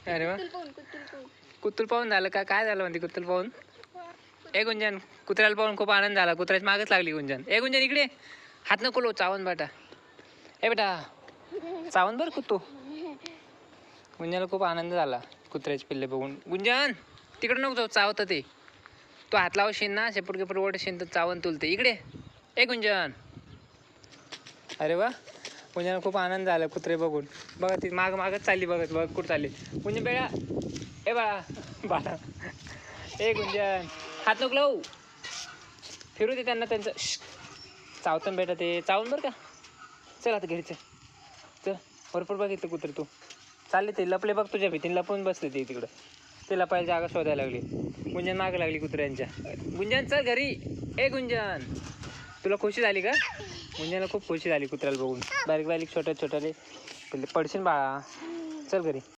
अरे वा, कुत्तूल पाहून झालं का? काय झालं म्हणते कुत्तूल पाहून? ए गुंजन, कुत्र्याला पाहून खूप आनंद झाला. कुत्र्याची मागच लागली गुंजन. ए गुंजन इकडे, हात नको लो, चावून बेटा. ए बेटा चावून बरं कुत्तू. गुंजनला खूप आनंद झाला कुत्र्याचे पिल्ले बघून. गुंजन तिकडे नको जाऊ, चावतं ते. तू हात लावशील ना, शेपूट गेपूट ओढशील तर चावून तुलते. इकडे ए गुंजन. अरे वा, गुंजनला खूप आनंद झाला कुत्रे बघून. बघा ती मागच चालली, बघत बघ कुठं चालली गुंजन. बेळा ए बाळा, बाळा ए गुंजन, हात नको लावू, फिरू दे त्यांना त्यांचं. चावतं बेटा ते, चावून बरं का. चल आता घरी चल. चल भरपूर बघितलं कुत्र तू. चालले ते लपले बघ तुझ्या भीतीने, लपून बसले ते तिकडं. ते लपायला जागा शोधायला लागली. गुंजन मागं लागली कुत्र्यांच्या. गुंजन चल घरी. ए गुंजन, तुला खुशी झाली का? गुंजनला खूप खुशी झाली कुत्र्याला बघून. बारीक बारीक छोट्या छोट्याले पडशील बाळा. चल घरी.